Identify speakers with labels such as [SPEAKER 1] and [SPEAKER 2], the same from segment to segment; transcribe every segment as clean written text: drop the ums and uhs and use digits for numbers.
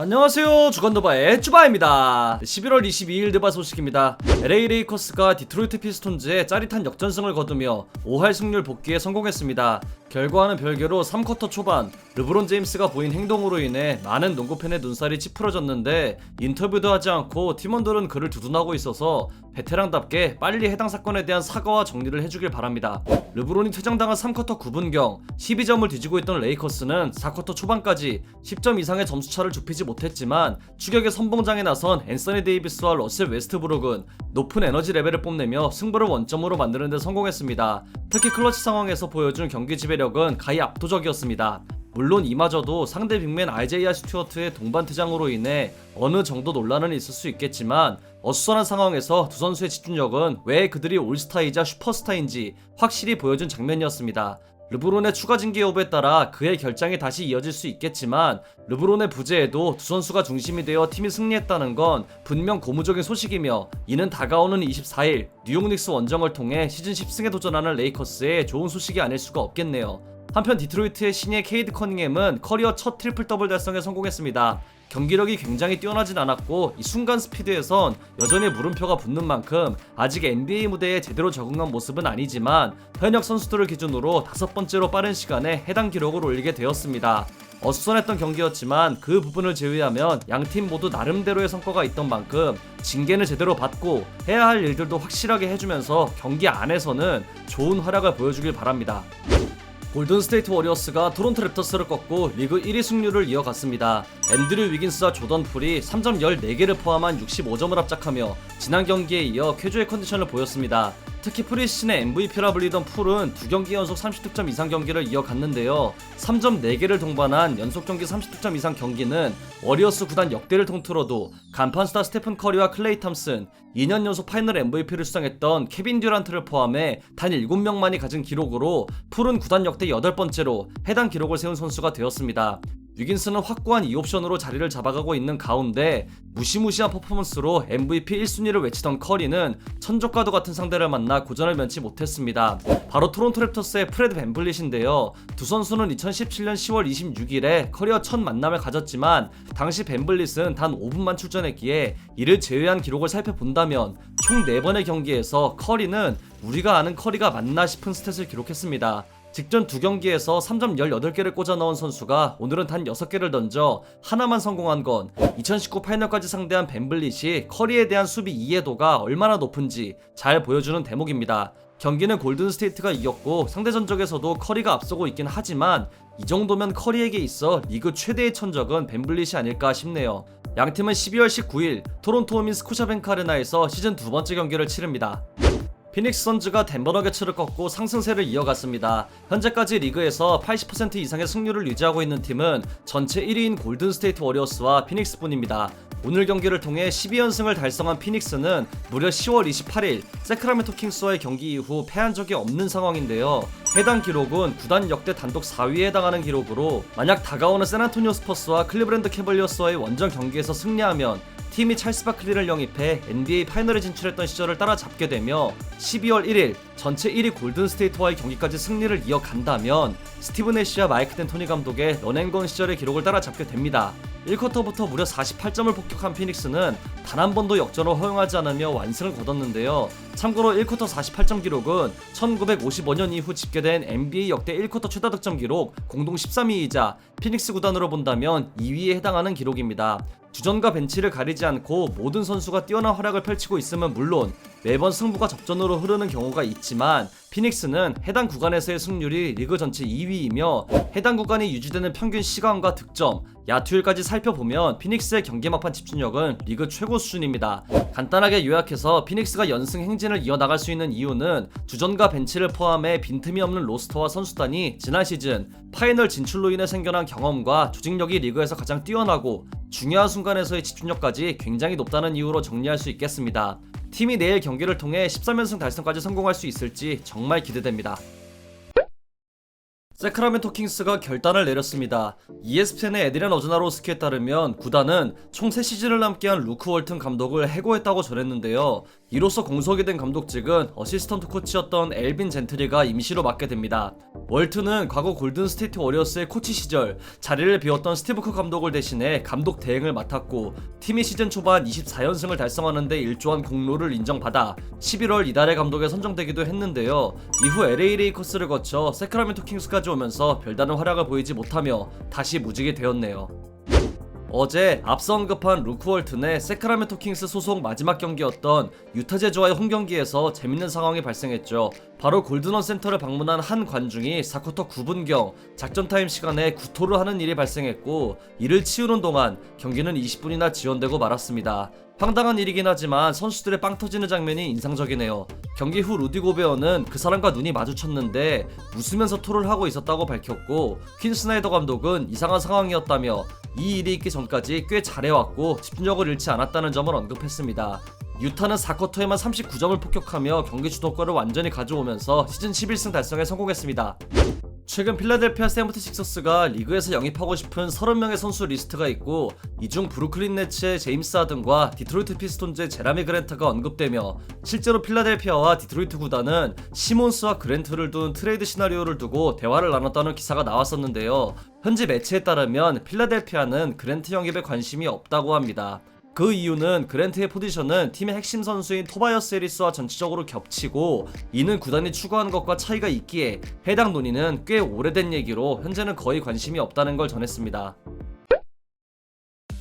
[SPEAKER 1] 안녕하세요, 주간더바의 쭈바입니다. 11월 22일 드바 소식입니다. LA 레이커스가 디트로이트 피스톤즈의 짜릿한 역전승을 거두며 5할 승률 복귀에 성공했습니다. 결과와는 별개로 3쿼터 초반 르브론 제임스가 보인 행동으로 인해 많은 농구팬의 눈살이 찌푸려졌는데, 인터뷰도 하지 않고 팀원들은 그를 두둔하고 있어서 베테랑답게 빨리 해당 사건에 대한 사과와 정리를 해주길 바랍니다. 르브론이 퇴장당한 3쿼터 9분경 12점을 뒤지고 있던 레이커스는 4쿼터 초반까지 10점 이상의 점수차를 좁히지 못했지만, 추격의 선봉장에 나선 앤서니 데이비스와 러셀 웨스트브룩은 높은 에너지 레벨을 뽐내며 승부를 원점으로 만드는 데 성공했습니다. 특히 클러치 상황에서 보여준 경기 지배력은 가히 압도적이었습니다. 물론 이마저도 상대 빅맨 아이제이아 스튜어트의 동반 퇴장으로 인해 어느 정도 논란은 있을 수 있겠지만, 어수선한 상황에서 두 선수의 집중력은 왜 그들이 올스타이자 슈퍼스타인지 확실히 보여준 장면이었습니다. 르브론의 추가 징계 여부에 따라 그의 결장이 다시 이어질 수 있겠지만, 르브론의 부재에도 두 선수가 중심이 되어 팀이 승리했다는 건 분명 고무적인 소식이며, 이는 다가오는 24일 뉴욕 닉스 원정을 통해 시즌 10승에 도전하는 레이커스의 좋은 소식이 아닐 수가 없겠네요. 한편 디트로이트의 신예 케이드 커닝햄은 커리어 첫 트리플 더블 달성에 성공했습니다. 경기력이 굉장히 뛰어나진 않았고, 이 순간 스피드에선 여전히 물음표가 붙는 만큼 아직 NBA 무대에 제대로 적응한 모습은 아니지만, 현역 선수들을 기준으로 5번째로 빠른 시간에 해당 기록을 올리게 되었습니다. 어수선했던 경기였지만 그 부분을 제외하면 양팀 모두 나름대로의 성과가 있던 만큼 징계는 제대로 받고 해야 할 일들도 확실하게 해주면서 경기 안에서는 좋은 활약을 보여주길 바랍니다. 골든스테이트 워리어스가 토론토 랩터스를 꺾고 리그 1위 승률을 이어갔습니다. 앤드류 위긴스와 조던 풀이 3점 14개를 포함한 65점을 합작하며 지난 경기에 이어 쾌조의 컨디션을 보였습니다. 특히 프리시즌의 MVP라 불리던 풀은 2경기 연속 30득점 이상 경기를 이어갔는데요. 3점 4개를 동반한 연속 경기 30득점 이상 경기는 워리어스 구단 역대를 통틀어도 간판 스타 스테픈 커리와 클레이 탐슨, 2년 연속 파이널 MVP를 수상했던 케빈 듀란트를 포함해 단 7명만이 가진 기록으로 풀은 구단 역대 8번째로 해당 기록을 세운 선수가 되었습니다. 위긴스는 확고한 2옵션으로 자리를 잡아가고 있는 가운데 무시무시한 퍼포먼스로 MVP 1순위를 외치던 커리는 천적과도 같은 상대를 만나 고전을 면치 못했습니다. 바로 토론토 랩터스의 프레드 밴블릿인데요. 두 선수는 2017년 10월 26일에 커리어 첫 만남을 가졌지만, 당시 밴블릿은 단 5분만 출전했기에 이를 제외한 기록을 살펴본다면 총 4번의 경기에서 커리는 우리가 아는 커리가 맞나 싶은 스탯을 기록했습니다. 직전 2경기에서 3점 18개를 꽂아 넣은 선수가 오늘은 단 6개를 던져 하나만 성공한 건 2019 파이널까지 상대한 밴블릿이 커리에 대한 수비 이해도가 얼마나 높은지 잘 보여주는 대목입니다. 경기는 골든스테이트가 이겼고 상대 전적에서도 커리가 앞서고 있긴 하지만, 이 정도면 커리에게 있어 리그 최대의 천적은 밴블릿이 아닐까 싶네요. 양팀은 12월 19일 토론토 홈인 스코샤뱅크 아레나에서 시즌 2번째 경기를 치릅니다. 피닉스 선즈가 덴버 너게츠를 꺾고 상승세를 이어갔습니다. 현재까지 리그에서 80% 이상의 승률을 유지하고 있는 팀은 전체 1위인 골든스테이트 워리어스와 피닉스뿐입니다. 오늘 경기를 통해 12연승을 달성한 피닉스는 무려 10월 28일 세크라멘토 킹스와의 경기 이후 패한 적이 없는 상황인데요. 해당 기록은 구단 역대 단독 4위에 해당하는 기록으로, 만약 다가오는 샌안토니오 스퍼스와 클리브랜드 캐벌리어스와의 원정 경기에서 승리하면 팀이 찰스 바클리를 영입해 NBA 파이널에 진출했던 시절을 따라잡게 되며, 12월 1일 전체 1위 골든스테이트와의 경기까지 승리를 이어간다면 스티브 내시와 마이크 덴토니 감독의 런앤건 시절의 기록을 따라잡게 됩니다. 1쿼터부터 무려 48점을 폭격한 피닉스는 단 한 번도 역전을 허용하지 않으며 완승을 거뒀는데요. 참고로 1쿼터 48점 기록은 1955년 이후 집계된 NBA 역대 1쿼터 최다 득점 기록 공동 13위이자 피닉스 구단으로 본다면 2위에 해당하는 기록입니다. 주전과 벤치를 가리지 않고 모든 선수가 뛰어난 활약을 펼치고 있으면 물론 매번 승부가 접전으로 흐르는 경우가 있지만, 피닉스는 해당 구간에서의 승률이 리그 전체 2위이며 해당 구간이 유지되는 평균 시간과 득점, 야투율까지 살펴보면 피닉스의 경기 막판 집중력은 리그 최고 수준입니다. 간단하게 요약해서 피닉스가 연승 행진을 이어나갈 수 있는 이유는 주전과 벤치를 포함해 빈틈이 없는 로스터와 선수단이 지난 시즌 파이널 진출로 인해 생겨난 경험과 조직력이 리그에서 가장 뛰어나고, 중요한 순간에서의 집중력까지 굉장히 높다는 이유로 정리할 수 있겠습니다. 팀이 내일 경기를 통해 13연승 달성까지 성공할 수 있을지 정말 기대됩니다. 세크라멘토 킹스가 결단을 내렸습니다. ESPN의 에드리안 어즈나로스키에 따르면 구단은 총 3시즌을 남게한 루크 월튼 감독을 해고했다고 전했는데요. 이로써 공석이 된 감독직은 어시스턴트 코치였던 엘빈 젠트리가 임시로 맡게 됩니다. 월트는 과거 골든스테이트 워리어스의 코치 시절 자리를 비웠던 스티브 커 감독을 대신해 감독 대행을 맡았고, 팀이 시즌 초반 24연승을 달성하는 데 일조한 공로를 인정받아 11월 이달의 감독에 선정되기도 했는데요. 이후 LA 레이커스를 거쳐 세크라멘토 킹스까지 오면서 별다른 활약을 보이지 못하며 다시 무직이 되었네요. 어제 앞서 언급한 루크 월튼의 세크라멘토 킹스 소속 마지막 경기였던 유타 재즈와의 홈경기에서 재밌는 상황이 발생했죠. 바로 골든원 센터를 방문한 한 관중이 4쿼터 9분경 작전 타임 시간에 구토를 하는 일이 발생했고, 이를 치우는 동안 경기는 20분이나 지연되고 말았습니다. 황당한 일이긴 하지만 선수들의 빵 터지는 장면이 인상적이네요. 경기 후 루디 고베어는 그 사람과 눈이 마주쳤는데 웃으면서 토를 하고 있었다고 밝혔고, 퀸 스나이더 감독은 이상한 상황이었다며 이 일이 있기 전까지 꽤 잘해왔고 집중력을 잃지 않았다는 점을 언급했습니다. 유타는 4쿼터에만 39점을 폭격하며 경기 주도권을 완전히 가져오면서 시즌 11승 달성에 성공했습니다. 최근 필라델피아 세븐티식서스가 리그에서 영입하고 싶은 30명의 선수 리스트가 있고, 이 중 브루클린 네츠의 제임스 하든과 디트로이트 피스톤즈의 제라미 그랜트가 언급되며, 실제로 필라델피아와 디트로이트 구단은 시몬스와 그랜트를 둔 트레이드 시나리오를 두고 대화를 나눴다는 기사가 나왔었는데요. 현지 매체에 따르면 필라델피아는 그랜트 영입에 관심이 없다고 합니다. 그 이유는 그랜트의 포지션은 팀의 핵심 선수인 토바이어스 해리스와 전체적으로 겹치고, 이는 구단이 추구하는 것과 차이가 있기에 해당 논의는 꽤 오래된 얘기로 현재는 거의 관심이 없다는 걸 전했습니다.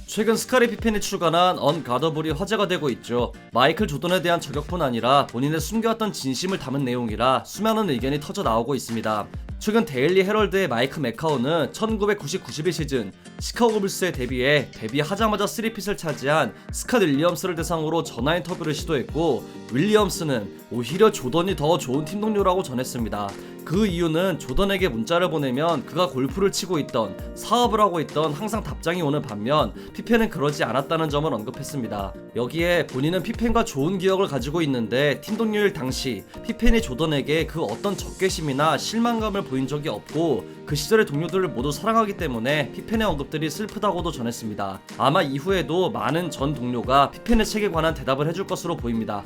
[SPEAKER 1] 최근 스카리 피펜이 출간한 언가더블이 화제가 되고 있죠. 마이클 조던에 대한 저격뿐 아니라 본인의 숨겨왔던 진심을 담은 내용이라 수많은 의견이 터져 나오고 있습니다. 최근 데일리 헤럴드의 마이크 맥카오는 1990-91 시즌 시카고 불스에 데뷔하자마자 3핏을 차지한 스캇 윌리엄스를 대상으로 전화 인터뷰를 시도했고, 윌리엄스는 오히려 조던이 더 좋은 팀 동료라고 전했습니다. 그 이유는 조던에게 문자를 보내면 그가 골프를 치고 있던, 사업을 하고 있던 항상 답장이 오는 반면 피펜은 그러지 않았다는 점을 언급했습니다. 여기에 본인은 피펜과 좋은 기억을 가지고 있는데 팀 동료일 당시 피펜이 조던에게 그 어떤 적개심이나 실망감을 보인 적이 없고, 그 시절의 동료들을 모두 사랑하기 때문에 피펜의 언급들이 슬프다고도 전했습니다. 아마 이후에도 많은 전 동료가 피펜의 책에 관한 대답을 해줄 것으로 보입니다.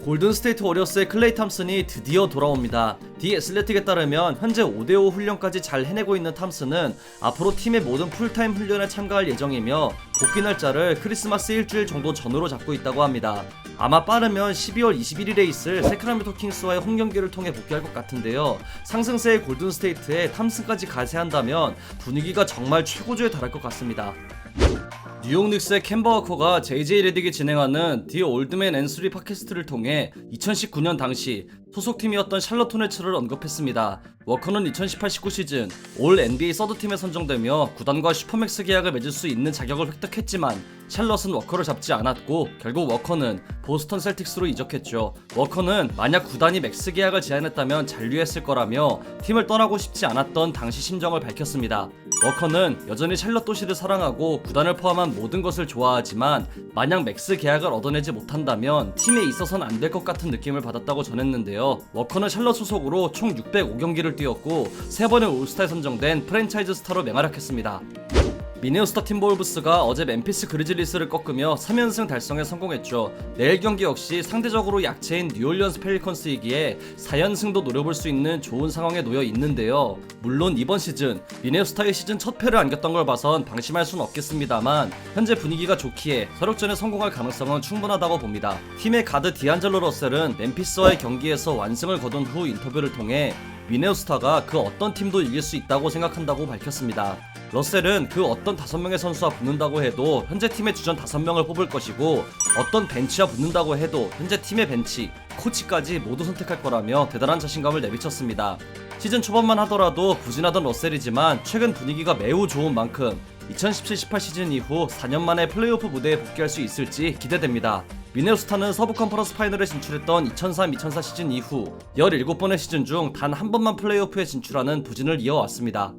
[SPEAKER 1] 골든스테이트 워리어스의 클레이 탐슨이 드디어 돌아옵니다. 디 애슬레틱에 따르면 현재 5대5 훈련까지 잘 해내고 있는 탐슨은 앞으로 팀의 모든 풀타임 훈련에 참가할 예정이며, 복귀 날짜를 크리스마스 일주일 정도 전후로 잡고 있다고 합니다. 아마 빠르면 12월 21일에 있을 세크라멘토 킹스와의 홈경기를 통해 복귀할 것 같은데요. 상승세의 골든스테이트에 탐슨까지 가세한다면 분위기가 정말 최고조에 달할 것 같습니다. 뉴욕 닉스의 켐버 워커가 JJ 레딕이 진행하는 디 올드맨 앤3 팟캐스트를 통해 2019년 당시 소속팀이었던 샬럿 호네츠를 언급했습니다. 워커는 2018-19 시즌 올 NBA 서드팀에 선정되며 구단과 슈퍼맥스 계약을 맺을 수 있는 자격을 획득했지만, 샬럿은 워커를 잡지 않았고 결국 워커는 보스턴 셀틱스로 이적했죠. 워커는 만약 구단이 맥스 계약을 제안했다면 잔류했을 거라며 팀을 떠나고 싶지 않았던 당시 심정을 밝혔습니다. 워커는 여전히 샬럿 도시를 사랑하고 구단을 포함한 모든 것을 좋아하지만, 만약 맥스 계약을 얻어내지 못한다면 팀에 있어선 안 될 것 같은 느낌을 받았다고 전했는데요. 워커는 샬럿 소속으로 총 605경기를 뛰었고 3번의 올스타에 선정된 프랜차이즈 스타로 맹활약했습니다. 미네소타 팀볼브스가 어제 멤피스 그리즐리스를 꺾으며 3연승 달성에 성공했죠. 내일 경기 역시 상대적으로 약체인 뉴올리언스 펠리컨스이기에 4연승도 노려볼 수 있는 좋은 상황에 놓여 있는데요. 물론 이번 시즌 미네소타의 시즌 첫 패를 안겼던 걸 봐선 방심할 순 없겠습니다만, 현재 분위기가 좋기에 서력전에 성공할 가능성은 충분하다고 봅니다. 팀의 가드 디안젤로 러셀은 멤피스와의 경기에서 완승을 거둔 후 인터뷰를 통해 미네소타가 그 어떤 팀도 이길 수 있다고 생각한다고 밝혔습니다. 러셀은 그 어떤 5명의 선수와 붙는다고 해도 현재 팀의 주전 5명을 뽑을 것이고, 어떤 벤치와 붙는다고 해도 현재 팀의 벤치, 코치까지 모두 선택할 거라며 대단한 자신감을 내비쳤습니다. 시즌 초반만 하더라도 부진하던 러셀이지만 최근 분위기가 매우 좋은 만큼 2017-18 시즌 이후 4년 만에 플레이오프 무대에 복귀할 수 있을지 기대됩니다. 미네소타는 서부 컨퍼런스 파이널에 진출했던 2003-2004 시즌 이후 17번의 시즌 중 단 한 번만 플레이오프에 진출하는 부진을 이어왔습니다.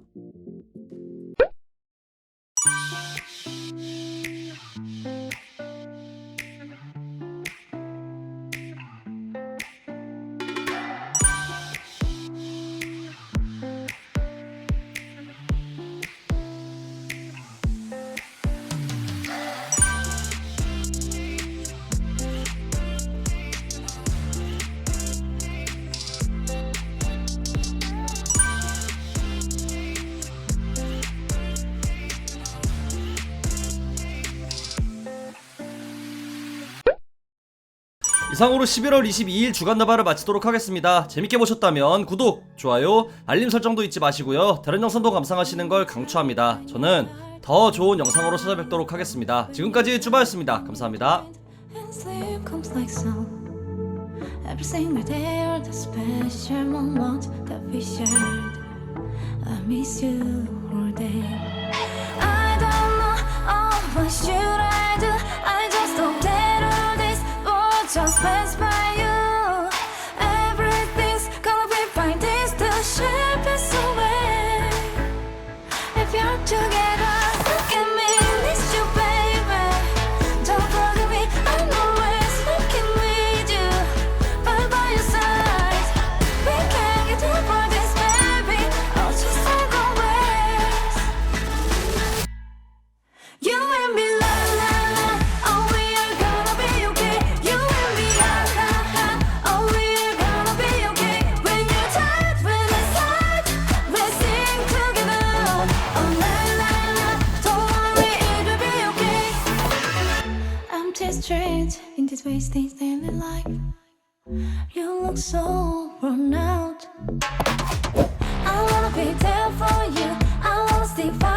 [SPEAKER 1] 이상으로 11월 22일 주간 나발을 마치도록 하겠습니다. 재밌게 보셨다면 구독, 좋아요, 알림 설정도 잊지 마시고요. 다른 영상도 감상하시는 걸 강추합니다. 저는 더 좋은 영상으로 찾아뵙도록 하겠습니다. 지금까지 쭈바였습니다. 감사합니다.
[SPEAKER 2] And sleep comes like snow. Every single day are the special moment that we shared. I miss you all day. I don't know, oh, what should I do? I just hope that all this will just pass by you. Everything's gonna be fine. This the ship is away. If you're together, look at me, miss you, baby. Don't forget me, I'm always looking with you. By your side, we can't get over this, baby. I'll just walk away. You and me, la la la. Oh, we are gonna be okay. You and me, ha ha ha. Oh, we are gonna be okay. When you're tired, when it's hard, let's sing together. Oh, la la la. Don't worry, it'll be okay. I'm just strange in this wasting daily life. You look so worn out. I wanna be there for you. I wanna stick by